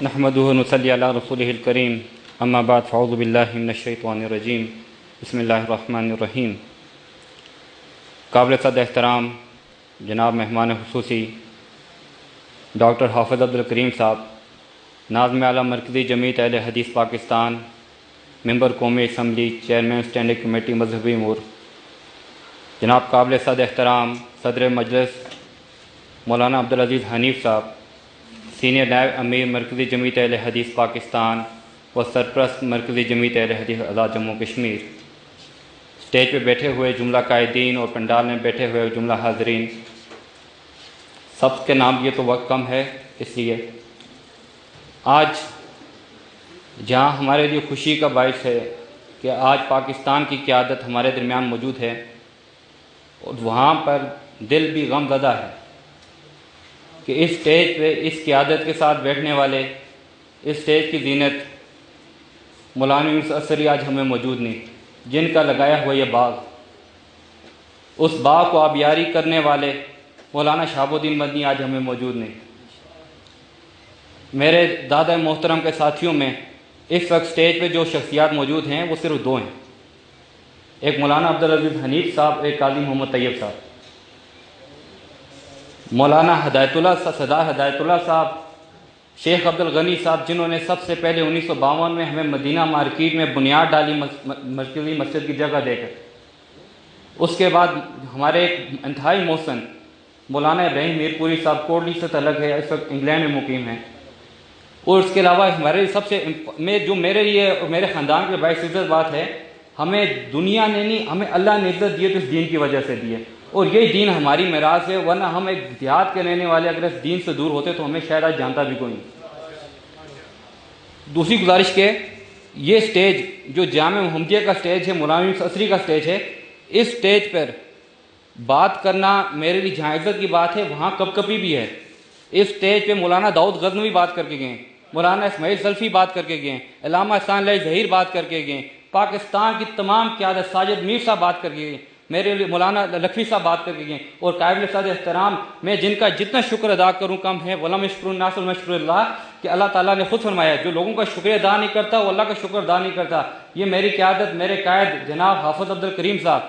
نحمدہ و نصلی علی رسولہ الکریم اما بعد فاعوذ باللہ من الشیطان الرجیم بسم اللہ الرحمن الرحیم۔ قابل صد احترام جناب مہمان خصوصی ڈاکٹر حافظ عبدالکریم صاحب، ناظم اعلیٰ مرکزی جمعیت اہل حدیث پاکستان، ممبر قومی اسمبلی، چیئرمین اسٹینڈنگ کمیٹی مذہبی امور، جناب قابل صد احترام صدر مجلس مولانا عبدالعزیز حنیف صاحب، سینئر نائب امیر مرکزی جمعیت اہل حدیث پاکستان و سرپرست مرکزی جمعیت اہل حدیث آزاد جموں کشمیر، اسٹیج پہ بیٹھے ہوئے جملہ قائدین اور پنڈال میں بیٹھے ہوئے جملہ حاضرین، سب کے نام یہ تو وقت کم ہے، اس لیے آج جہاں ہمارے لیے خوشی کا باعث ہے کہ آج پاکستان کی قیادت ہمارے درمیان موجود ہے، اور وہاں پر دل بھی غم زدہ ہے کہ اس سٹیج پہ اس قیادت کے ساتھ بیٹھنے والے، اس سٹیج کی زینت مولانا یونس اسری آج ہمیں موجود نہیں، جن کا لگایا ہوا یہ باغ، اس باغ کو آبیاری کرنے والے مولانا شہاب الدین مدنی آج ہمیں موجود نہیں۔ میرے دادا محترم کے ساتھیوں میں اس وقت سٹیج پہ جو شخصیات موجود ہیں وہ صرف دو ہیں، ایک مولانا عبدالعزیز حنیف صاحب، ایک قاضی محمد طیب صاحب۔ مولانا سردار ہدایت اللہ صاحب، شیخ عبدالغنی صاحب، جنہوں نے سب سے پہلے 1952 میں ہمیں مدینہ مارکیٹ میں بنیاد ڈالی مرکزی مسجد کی جگہ دے کر، اس کے بعد ہمارے ایک انتہائی محسن مولانا ابراہیم میر پوری صاحب، کوٹلی سے تعلق ہے، اس وقت انگلینڈ میں مقیم ہیں، اور اس کے علاوہ ہمارے سب سے جو میرے لیے اور میرے خاندان کے باعث عزت بات ہے، ہمیں دنیا نے نہیں، ہمیں اللہ نے عزت دی ہے تو اس دین کی وجہ سے دی ہے، اور یہی دین ہماری میراث ہے، ورنہ ہم ایک دیہات کے رہنے والے اگر اس دین سے دور ہوتے تو ہمیں شاید آج جانتا بھی کوئی نہیں۔ دوسری گزارش کہ یہ سٹیج جو جامع محمدیہ کا سٹیج ہے، مولانا یونس اسری کا سٹیج ہے، اس سٹیج پر بات کرنا میرے لیے جہاں عزت کی بات ہے وہاں کب کبھی بھی ہے۔ اس سٹیج پہ مولانا داؤد غزنوی بات کر کے گئے، مولانا اسماعیل سلفی بات کر کے گئے، علامہ احسان اللہ ظہیر بات کر کے گئے، پاکستان کی تمام قیادت، ساجد میر صاحب بات کر کے گئے، میرے لیے مولانا لکھوی صاحب بات کر کے گئے، اور قابل صد احترام میں جن کا جتنا شکر ادا کروں کم ہے، وَلَمْ يَشْكُرُ النَّاسُ وَلَمْ يَشْكُرِ اللَّهُ، کہ اللہ تعالیٰ نے خود فرمایا جو لوگوں کا شکر ادا نہیں کرتا وہ اللہ کا شکر ادا نہیں کرتا۔ یہ میری قیادت، میرے قائد جناب حافظ عبدالکریم صاحب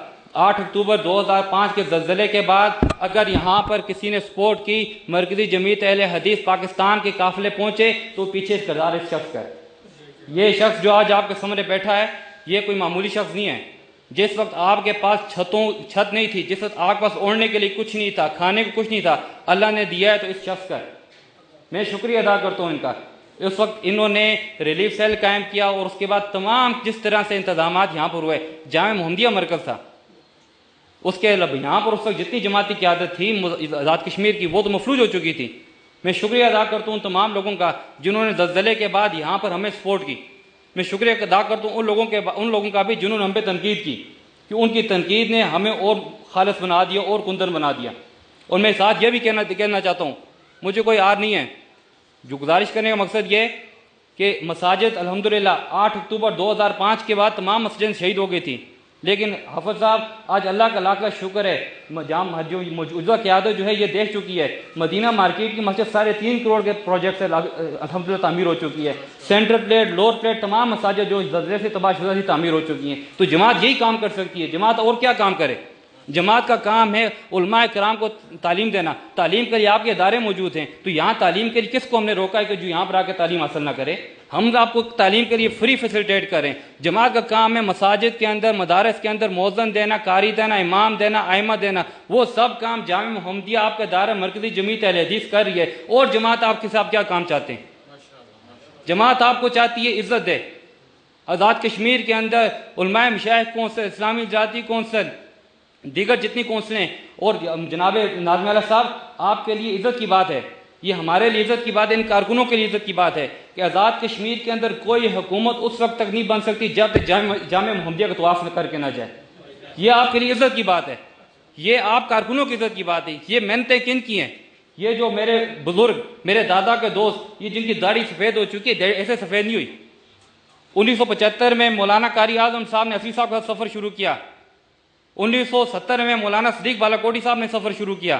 8 اکتوبر 2005 کے زلزلے کے بعد اگر یہاں پر کسی نے سپورٹ کی، مرکزی جمعیت اہل حدیث پاکستان کے قافلے پہنچے تو پیچھے کردار اس شخص کا ہے۔ یہ شخص جو آج آپ کے سامنے بیٹھا ہے یہ کوئی معمولی شخص نہیں ہے۔ جس وقت آپ کے پاس چھت نہیں تھی، جس وقت آپ کے پاس اوڑھنے کے لیے کچھ نہیں تھا، کھانے کو کچھ نہیں تھا، اللہ نے دیا ہے تو اس شخص کا میں شکریہ ادا کرتا ہوں ان کا۔ اس وقت انہوں نے ریلیف سیل قائم کیا، اور اس کے بعد تمام جس طرح سے انتظامات یہاں پر ہوئے، جامع محمدیہ مرکز تھا، اس کے علاوہ یہاں پر اس وقت جتنی جماعتی قیادت تھی آزاد کشمیر کی وہ تو مفلوج ہو چکی تھی۔ میں شکریہ ادا کرتا ہوں تمام لوگوں کا جنہوں نے زلزلے کے بعد یہاں پر ہمیں سپورٹ کی۔ میں شکریہ ادا کرتا ہوں ان لوگوں کا بھی جنہوں نے ہم پہ تنقید کی، کہ ان کی تنقید نے ہمیں اور خالص بنا دیا اور کندر بنا دیا۔ اور میں ساتھ یہ بھی کہنا چاہتا ہوں، مجھے کوئی آر نہیں ہے، جو گزارش کرنے کا مقصد یہ کہ مساجد الحمدللہ 8 اکتوبر 2005 کے بعد تمام مسجد شہید ہو گئی تھی، لیکن حافظ صاحب آج اللہ کا لاکھ لاکھ شکر ہے، جو موجودہ قیادت جو ہے یہ دیکھ چکی ہے، مدینہ مارکیٹ کی مسجد 3.5 کروڑ کے پروجیکٹ سے الحمدللہ تعمیر ہو چکی ہے، سینٹر پلیٹ، لوور پلیٹ، تمام مساجد جو زلزلے سے تباہ شدہ تھی تعمیر ہو چکی ہیں۔ تو جماعت یہی کام کر سکتی ہے، جماعت اور کیا کام کرے؟ جماعت کا کام ہے علماء کرام کو تعلیم دینا، تعلیم کے لیے آپ کے ادارے موجود ہیں، تو یہاں تعلیم کے لیے کس کو ہم نے روکا ہے کہ جو یہاں پر آ کے تعلیم حاصل نہ کرے؟ ہم آپ کو تعلیم کے لیے فری فیسیلیٹیٹ کریں۔ جماعت کا کام ہے مساجد کے اندر، مدارس کے اندر مؤذن دینا، قاری دینا، امام دینا، ائمہ دینا، وہ سب کام جامع محمدیہ آپ کے دائرہ مرکزی جمعیت اہل حدیث کر رہی ہے۔ اور جماعت آپ کے ساتھ کیا کام چاہتے ہیں؟ جماعت آپ کو چاہتی ہے عزت دے۔ آزاد کشمیر کے اندر علماء مشائخ کونسل، اسلامی جاتی کونسل، دیگر جتنی کونسلیں، اور جناب ناظم اعلیٰ صاحب آپ کے لیے عزت کی بات ہے، یہ ہمارے لیے عزت کی بات ہے، ان کارکنوں کے لیے عزت کی بات ہے کہ آزاد کشمیر کے اندر کوئی حکومت اس وقت تک نہیں بن سکتی جب تک جامع محمدیہ کا طواف کر کے نہ جائے۔ یہ آپ کے لیے عزت کی بات ہے، یہ آپ کارکنوں کی عزت کی بات ہے۔ یہ محنتیں کن کی ہیں؟ یہ جو میرے بزرگ، میرے دادا کے دوست، یہ جن کی داڑھی سفید ہو چکی ہے، ایسے سفید نہیں ہوئی۔ 1975 میں مولانا قاری اعظم صاحب نے اسری صاحب کا سفر شروع کیا، 1970 میں مولانا صدیق بالاکوٹی صاحب نے سفر شروع کیا،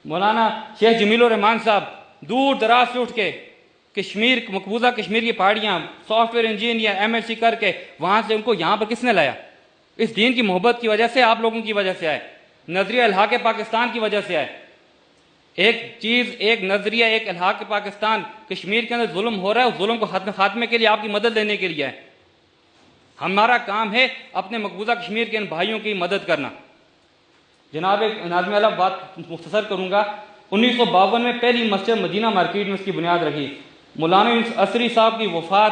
مولانا شیخ جمیل الرحمان صاحب دور دراز سے اٹھ کے کشمیر مقبوضہ کشمیر کی پہاڑیاں software engineer M L C کر کے وہاں سے ان کو یہاں پر کس نے لایا؟ اس دین کی محبت کی وجہ سے، آپ لوگوں کی وجہ سے آئے، نظریہ الحاق پاکستان کی وجہ سے آئے۔ ایک چیز، ایک نظریہ، ایک الحاق پاکستان، کشمیر کے اندر ظلم ہو رہا ہے، اس ظلم کو خاتمے کے لیے آپ کی مدد لینے کے لیے ہے۔ ہمارا کام ہے اپنے مقبوضہ کشمیر کے ان بھائیوں کی مدد کرنا۔ جناب ایک ناظم اعلیٰ بات مختصر کروں گا۔ 1952 میں پہلی مسجد مدینہ مارکیٹ میں اس کی بنیاد رکھی۔ مولانا یونس عصری صاحب کی وفات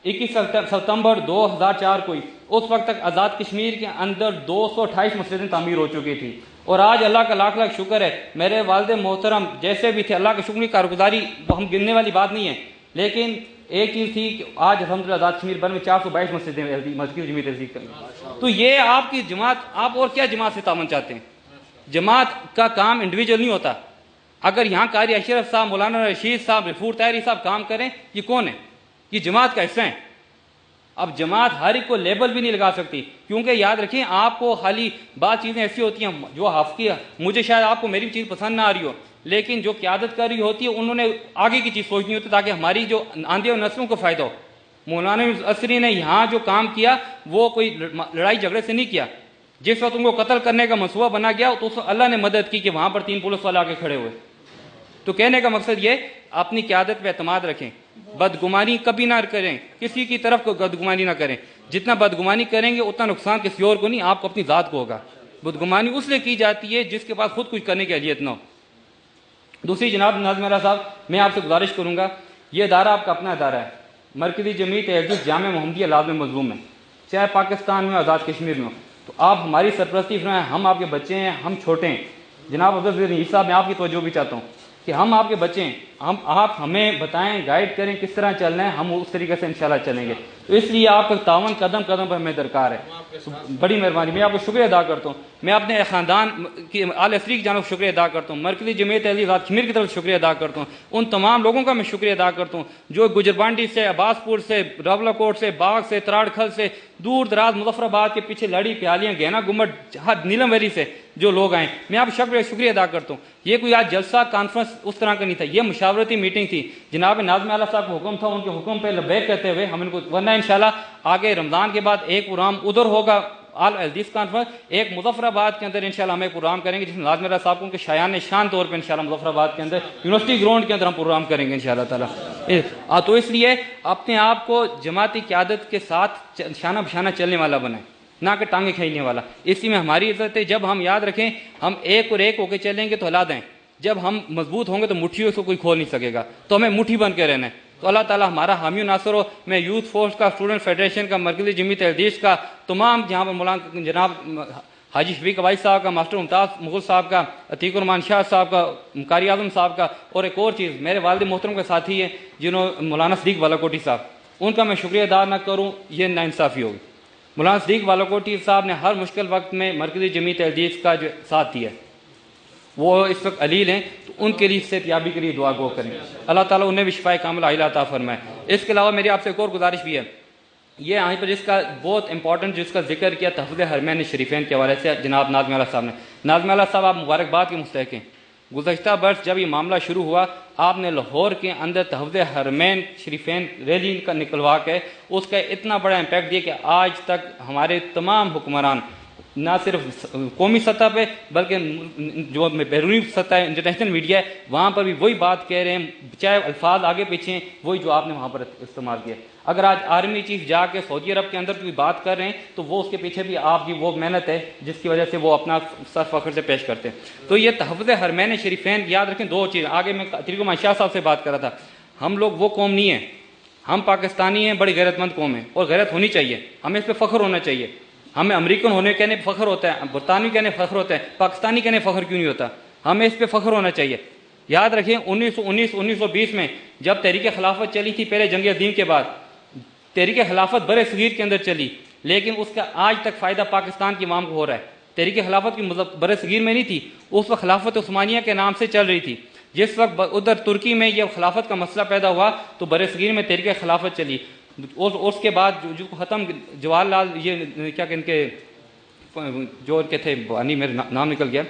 21 ستمبر 2004 کو، اس وقت تک آزاد کشمیر کے اندر 228 مسجدیں تعمیر ہو چکی تھی، اور آج اللہ کا لاکھ لاکھ شکر ہے، میرے والد محترم جیسے بھی تھے، اللہ کا شکر کی کارگزاری وہ ہم گننے والی بات نہیں ہے، لیکن ایک چیز تھی کہ آج الحمدللہ آزاد کشمیر بھر میں 422 مسجدیں مسجد جمعیت تحصیل کریں۔ تو یہ آپ کی جماعت، آپ اور کیا جماعت سے تعاون چاہتے ہیں؟ جماعت کا کام انڈیویجول نہیں ہوتا۔ اگر یہاں قاری اشرف صاحب، مولانا رشید صاحب، غفور طاہری صاحب کام کریں، یہ کون ہے؟ یہ جماعت کا حصہ ہیں۔ اب جماعت ہر ایک کو لیبل بھی نہیں لگا سکتی، کیونکہ یاد رکھیں آپ کو خالی بعض چیزیں ایسی ہوتی ہیں جو حافظی، مجھے شاید آپ کو میری چیز پسند نہ آ رہی ہو، لیکن جو قیادت کر رہی ہوتی ہے انہوں نے آگے کی چیز سوچنی ہوتی ہے تاکہ ہماری جو آندھی اور نسلوں کو فائدہ ہو۔ مولانا عصری نے یہاں جو کام کیا وہ کوئی لڑائی جھگڑے سے نہیں کیا۔ جس وقت ان کو قتل کرنے کا منصوبہ بنا گیا تو اس وقت اللہ نے مدد کی کہ وہاں پر 3 پولیس والے آ کے کھڑے ہوئے۔ تو کہنے کا مقصد یہ، اپنی قیادت پہ اعتماد رکھیں، بدگمانی کبھی نہ کریں، کسی کی طرف کو بدگمانی نہ کریں۔ جتنا بدگمانی کریں گے اتنا نقصان کسی اور کو نہیں، آپ کو اپنی ذات کو ہوگا۔ بدگمانی اس لیے کی جاتی ہے جس کے پاس خود کچھ کرنے کی اہلیت نہ ہو۔ دوسری جناب ناظم اعلیٰ صاحب، میں آپ سے گزارش کروں گا، یہ ادارہ آپ کا اپنا ادارہ ہے، مرکزی جمعیت اہل جامع محمدیہ لازم مظلوم میں، چاہے پاکستان میں آزاد کشمیر میں ہو، تو آپ ہماری سرپرستی فرمائیں، ہم آپ کے بچے ہیں، ہم چھوٹے ہیں۔ جناب عبدالعزیز صاحب، میں آپ کی توجہ بھی چاہتا ہوں کہ ہم آپ کے بچے ہیں، آپ ہمیں بتائیں، گائیڈ کریں کس طرح چلنا ہے، ہم اس طریقے سے انشاءاللہ چلیں گے۔ تو اس لیے آپ کا تعاون قدم قدم پر ہمیں درکار ہے۔ بڑی مہربانی، میں آپ کو شکریہ ادا کرتا ہوں۔ میں اپنے خاندان کی آل عصری کی جانب شکریہ ادا کرتا ہوں، مرکزی جمعیت اہل آزاد کشمیر کی طرف شکریہ ادا کرتا ہوں، ان تمام لوگوں کا میں شکریہ ادا کرتا ہوں جو گجربانڈی سے، عباس پور سے، راولا کوٹ سے، باغ سے، تراڑ کھل سے، دور دراز مظفر آباد کے پیچھے لڑی پیالیاں، گہنا گمٹ، نیلم ویلی سے جو لوگ آئے، میں آپ کو شکریہ ادا کرتا ہوں۔ یہ کوئی آج جلسہ کانفرنس اس طرح کا نہیں تھا، یہ مشاورتی میٹنگ تھی۔ جناب ناظم اعلیٰ صاحب کو حکم تھا، ان کے حکم پہ لبیک کہتے ہوئے ہم ان کو، ورنہ انشاءاللہ آگے رمضان کے بعد ایک پروگرام ادھر ہوگا آل حدیث کانفرنس، ایک مظفر آباد کے اندر انشاءاللہ ہم ایک پروگرام کریں گے جس میں ناظم اعلیٰ صاحب کو ان کے شایان شان طور پہ انشاءاللہ مظفر آباد کے اندر یونیورسٹی گراؤنڈ کے اندر ہم پروگرام کریں گے انشاءاللہ تعالیٰ۔ تو اس لیے اپنے آپ کو جماعتی قیادت کے ساتھ شانہ بشانہ چلنے والا بنائیں، نہ کہ ٹانگیں کھینچنے والا۔ اسی میں ہماری عزت ہے۔ جب ہم یاد رکھیں ہم ایک اور ایک ہو کے چلیں گے تو ہلا دیں، جب ہم مضبوط ہوں گے تو مٹھیوں سے کوئی کھول نہیں سکے گا، تو ہمیں مٹھی بن کے رہنا ہے۔ تو اللہ تعالیٰ ہمارا حامی و ناصر ہو۔ میں یوتھ فورس کا، اسٹوڈنٹ فیڈریشن کا، مرکزی جمعیت حدیث کا، تمام جہاں پر مولانا جناب حاجی شفیق عبائی صاحب کا، ماسٹر ممتاز مغل صاحب کا، عتیق الرحمان شاہ صاحب کا، قاری اعظم صاحب کا، اور ایک اور چیز میرے والد محترم کے ساتھی ہیں جنہوں مولانا صدیق بالاکوٹی صاحب، ان کا میں شکریہ ادا نہ کروں یہ ناانصافی ہوگی۔ مولانا صدیق بالاکوٹی صاحب نے ہر مشکل وقت میں مرکزی جمعیت حدیث کا جو ساتھ دیا، وہ اس وقت علیل ہیں، تو ان کے لیے صحت یابی کے لیے دعا گو کریں، اللہ تعالیٰ انہیں بھی شفائے کاملہ عاجلہ عطا فرمائے۔ اس کے علاوہ میری آپ سے ایک اور گزارش بھی ہے، یہ یہیں پر جس کا بہت امپورٹنٹ جس کا ذکر کیا تحفظ حرمین شریفین کے حوالے سے جناب ناظم اعلیٰ صاحب نے۔ ناظم اعلیٰ صاحب آپ مبارکباد کے مستحق ہیں۔ گزشتہ برس جب یہ معاملہ شروع ہوا، آپ نے لاہور کے اندر تحفظ حرمین شریفین ریلی کا نکلوا کے اس کا اتنا بڑا امپیکٹ دیا کہ آج تک ہمارے تمام حکمران نہ صرف قومی سطح پہ بلکہ جو بیرونی سطح ہے، انٹرنیشنل میڈیا ہے، وہاں پر بھی وہی بات کہہ رہے ہیں، چاہے الفاظ آگے پیچھے ہیں، وہی جو آپ نے وہاں پر استعمال کیا۔ اگر آج آرمی چیف جا کے سعودی عرب کے اندر کوئی بات کر رہے ہیں تو وہ اس کے پیچھے بھی آپ کی وہ محنت ہے جس کی وجہ سے وہ اپنا سر فخر سے پیش کرتے ہیں۔ تو یہ تحفظ حرمین شریفین، یاد رکھیں دو چیز، آگے میں عتیق الرحمان شاہ صاحب سے بات کر رہا تھا، ہم لوگ وہ قوم نہیں ہیں، ہم پاکستانی ہیں، بڑی غیرت مند قوم ہیں اور غیرت ہونی چاہیے، ہمیں اس پہ فخر ہونا چاہیے۔ ہمیں امریکن ہونے کہنے پہ فخر ہوتا ہے، برطانوی کہنے فخر ہوتا ہے، پاکستانی کہنے فخر کیوں نہیں ہوتا؟ ہمیں اس پہ فخر ہونا چاہیے۔ یاد رکھیں 1919 میں جب تحریک خلافت چلی تھی، پہلے جنگ عظیم کے بعد تحریک خلافت بر صغیر کے اندر چلی، لیکن اس کا آج تک فائدہ پاکستان کی عوام کو ہو رہا ہے۔ تحریک خلافت کی بر صغیر میں نہیں تھی، اس وقت خلافت عثمانیہ کے نام سے چل رہی تھی۔ جس وقت ادھر ترکی میں یہ خلافت کا مسئلہ پیدا ہوا تو بر صغیر میں تحریک خلافت چلی، اور اس کے بعد جو ختم جواہر لال، یہ کیا کہ ان کے جو ان کے تھے بانی، میرے نام نکل گیا،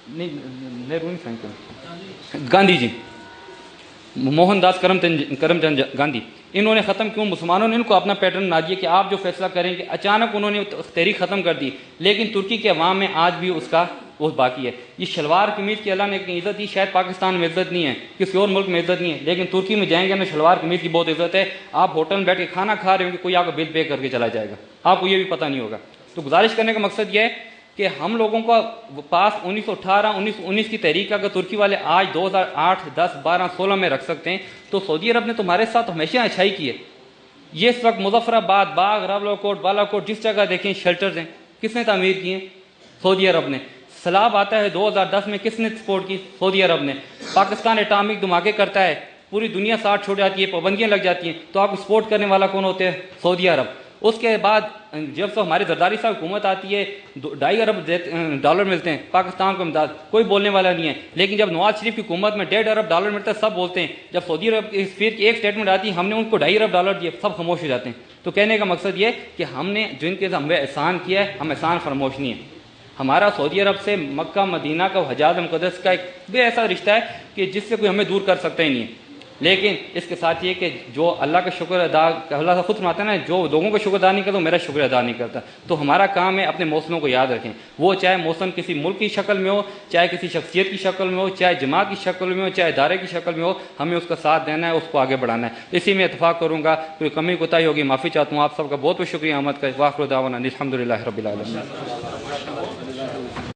نہیں نہرو نہیں، گاندھی جی، موہن داس کرم چند گاندھی، انہوں نے ختم کیوں؟ مسلمانوں نے ان کو اپنا پیٹرن بنا دیا کہ آپ جو فیصلہ کریں گے، اچانک انہوں نے تحریک ختم کر دی، لیکن ترکی کے عوام میں آج بھی اس کا وہ باقی ہے۔ یہ شلوار قمیض کی اللہ نے اتنی عزت دی، شاید پاکستان میں عزت نہیں ہے، کسی اور ملک میں عزت نہیں ہے، لیکن ترکی میں جائیں گے نا شلوار قمیض کی بہت عزت ہے۔ آپ ہوٹل میں بیٹھ کے کھانا کھا رہے ہوں گے، کوئی آپ کو بل پے کر کے چلا جائے گا، آپ کو یہ بھی پتہ نہیں ہوگا۔ تو گزارش کرنے کا مقصد یہ ہے کہ ہم لوگوں کا پاس 1918 1919 کی تحریک اگر ترکی والے آج 2008 10 12 16 میں رکھ سکتے ہیں تو سعودی عرب نے تمہارے ساتھ ہمیشہ اچھائی کی ہے۔ یہ اس وقت مظفر آباد، باغ، راولو کوٹ، بالا کوٹ، جس جگہ دیکھیں شیلٹرز ہیں، کس نے تعمیر کی ہیں؟ سعودی عرب نے۔ سیلاب آتا ہے 2010 میں، کس نے سپورٹ کی؟ سعودی عرب نے۔ پاکستان ایٹامک دھماکے کرتا ہے، پوری دنیا ساتھ چھوڑ جاتی ہے، پابندیاں لگ جاتی ہیں، تو آپ کو سپورٹ کرنے والا کون ہوتے ہیں؟ سعودی عرب۔ اس کے بعد جب سے ہمارے زرداری صاحب حکومت آتی ہے 2.5 ارب ڈالر ملتے ہیں پاکستان کو امداد، کوئی بولنے والا نہیں ہے، لیکن جب نواز شریف کی حکومت میں 1.5 ارب ڈالر ملتا ہے سب بولتے ہیں۔ جب سعودی عرب کے سفیر کی ایک سٹیٹمنٹ آتی ہے ہم نے ان کو 2.5 ارب ڈالر دیے، سب خاموش ہو جاتے ہیں۔ تو کہنے کا مقصد یہ کہ ہم نے جن کے ہمیں احسان کیا ہے، ہم احسان فراموش نہیں ہیں۔ ہمارا سعودی عرب سے مکہ مدینہ کا حجاز مقدس کا ایک بے ایسا رشتہ ہے کہ جس سے کوئی ہمیں دور کر سکتا ہی نہیں ہے۔ لیکن اس کے ساتھ یہ کہ جو اللہ کا شکر ادا، اللہ کا خود فرماتا ہے نا، جو لوگوں کا شکر ادا نہیں کرتا وہ میرا شکر ادا نہیں کرتا۔ تو ہمارا کام ہے اپنے موسموں کو یاد رکھیں، وہ چاہے موسم کسی ملک کی شکل میں ہو، چاہے کسی شخصیت کی شکل میں ہو، چاہے جماعت کی شکل میں ہو، چاہے ادارے کی شکل میں ہو، ہمیں اس کا ساتھ دینا ہے، اس کو آگے بڑھانا ہے۔ اسی میں اتفاق کروں گا، کوئی کمی کوتاہی ہوگی معافی چاہتا ہوں۔ آپ سب کا بہت بہت شکریہ آمد کا۔ واخر دعوانا الحمدللہ رب العالمین۔